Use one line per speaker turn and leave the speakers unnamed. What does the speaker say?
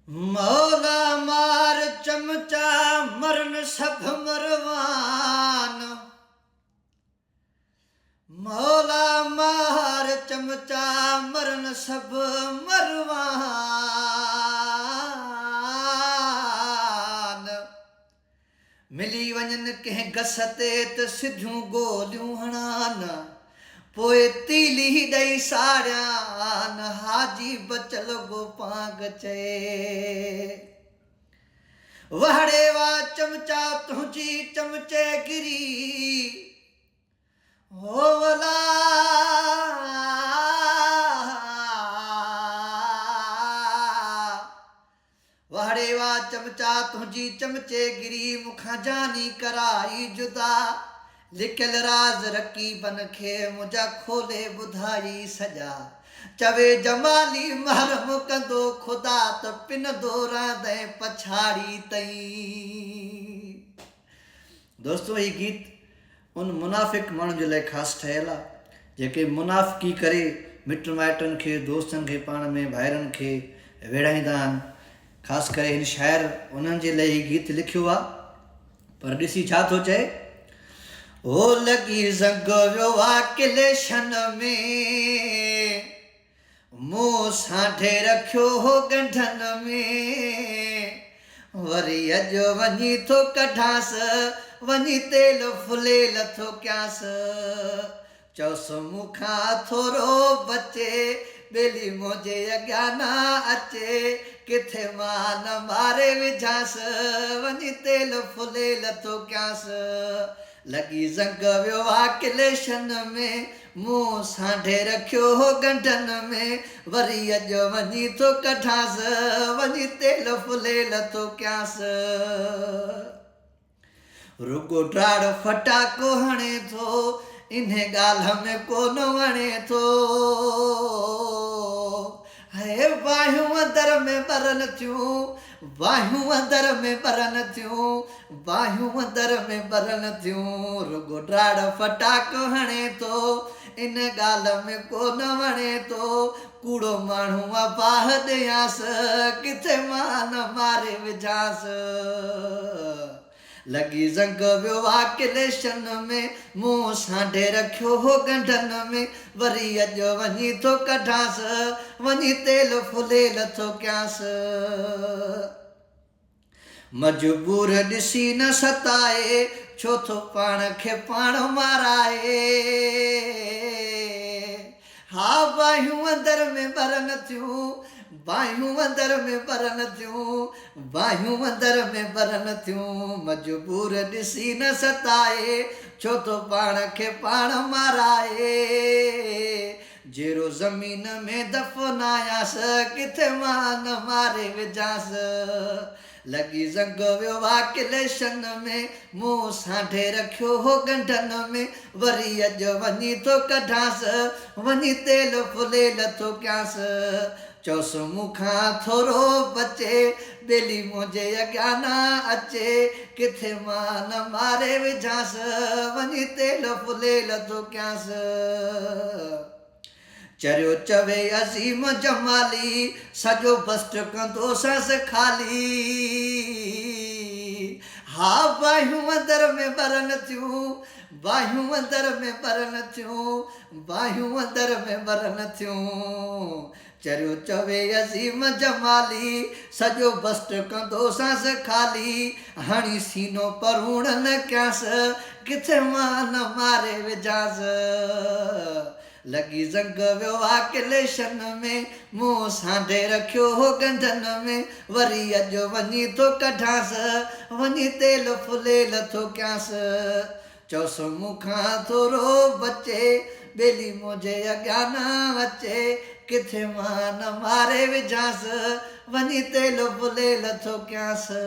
मौला मार चमचा मरन सब मरवान। मौला मार चमचा मरन सब मरवान। मिली वञन कंहिं गस ते त सिधियूं गोलियूं हणान। पोइ तीली ॾेई साड़ियान हाजी बचल गोपांग चए। वहड़े वा चमचा तुंहिंजी चमचे गिरी होला। वहड़े वा चमचा तुंहिंजी चमचे गिरी मुखां जानी कराई जुदा। लिकियल राज रकीबन खे मुंहिंजा खोले ॿुधाई सॼा। चवे जमाली महरम कंदो ख़ुदा त पिनंदो रहंदे पछाड़ी तई। दोस्तो हीउ गीत उन मुनाफ़िक़ माण्हुनि जे लाइ ख़ासि ठहियलु आहे जेके मुनाफ़िकी करे मिट माइटनि खे दोस्तनि खे पाण में भाइरनि खे विढ़ाईंदा आहिनि। ख़ासि करे हिन शाइर उन्हनि जे लाइ हीउ गीत लिखियो आहे। पर ॾिसी छा थो चए, हो लॻी ज़ंग वियो आहे किलेशन में, मूं सांढे रखियो हो ॻंढनि में। वरी अॼु वञी थो कढांसि, वञी तेल फुलेल थो कयांसि। चओसि मूंखां थोरो बचे, ॿेली मुंहिंजे अॻियां न अचे। किथे मां न मारे विझांसि, वञी तेल फुलेल थो कयांसि। लॻी ज़ंग वियो आहे किलेशन में, मूं सांढे रखियो हो ॻंढनि में। वरी अॼु वञी थो कढांसि, वञी तेल फुलेल थो कयांसि। रुगो ड्राड़ फटाको हणे थो, इन ॻाल्हि में कोन वणे थो। हे बाहियूं अंदर में बरन थियूं, बाहियूं अंदर में बरन थियूं, बाहियूं अंदर में बरन थियूं। रुगो ड्राड़ फटाको हणे थो, इन ॻाल्हि में कोन वणे थो। कूड़ो माण्हू बाह ॾियांसि, किथे मां न मारे विझांसि। लॻी ज़ंग वियो आहे किलेशन में, मूं सांढे रखियो हो ॻंढनि में। वरी अॼु वञी थो कढांसि, वञी तेल फुलेल थो कयांसि। मजबूर ॾिसी न सताए, छो थो पाण खे पाण माराए। हा बाहियूं अंदर में बरन थियूं, बाहियूं अंदर में बरन थियूं, बाहियूं अंदर में बरन थियूं। मजबूर ॾिसी न सताए, छो थो पाण खे पाण माराए। जहिड़ो ज़मीन में दफ़नायांसि, किथे मां न मारे विझांसि। लॻी ज़ंग वियो आहे किलेशन में, मूं सांढे रखियो हो ॻंढनि में। वरी अॼु वञी थो कढांसि, वञी तेल फुलेल थो कयांसि। चओसि मूंखां थोरो बचे, ॿेली मुंहिंजे अॻियां न अचे। किथे मां न मारे विझांसि, वञी तेल फुलेल थो कयांसि। चरियो चवे अज़ीम जमाली, सॼो बस्ट कंदो संसि ख़ाली। हा बाहियूं अंदर में बरन थियूं, बाहियूं अंदर में बरन थियूं, बाहियूं अंदर में बरन थियूं। चरियो चवे अज़ीम जमाली, सॼो बस्ट कंदो संसि ख़ाली। हणी सीनो परूण न कयांसि, किथे मां न मारे विझांसि। लॻी ज़ंग वियो आहे किलेशन में, मूं सांढे रखियो हो ॻंढनि में। वरी अॼु वञी थो कढांसि, वञी तेल फुलेल थो कयांसि। चओसि मूंखां थोरो बचे, ॿेली मुंहिंजे अॻियां न अचे। किथे मां न मारे विझांसि, वञी तेल फुलेल थो कयांसि।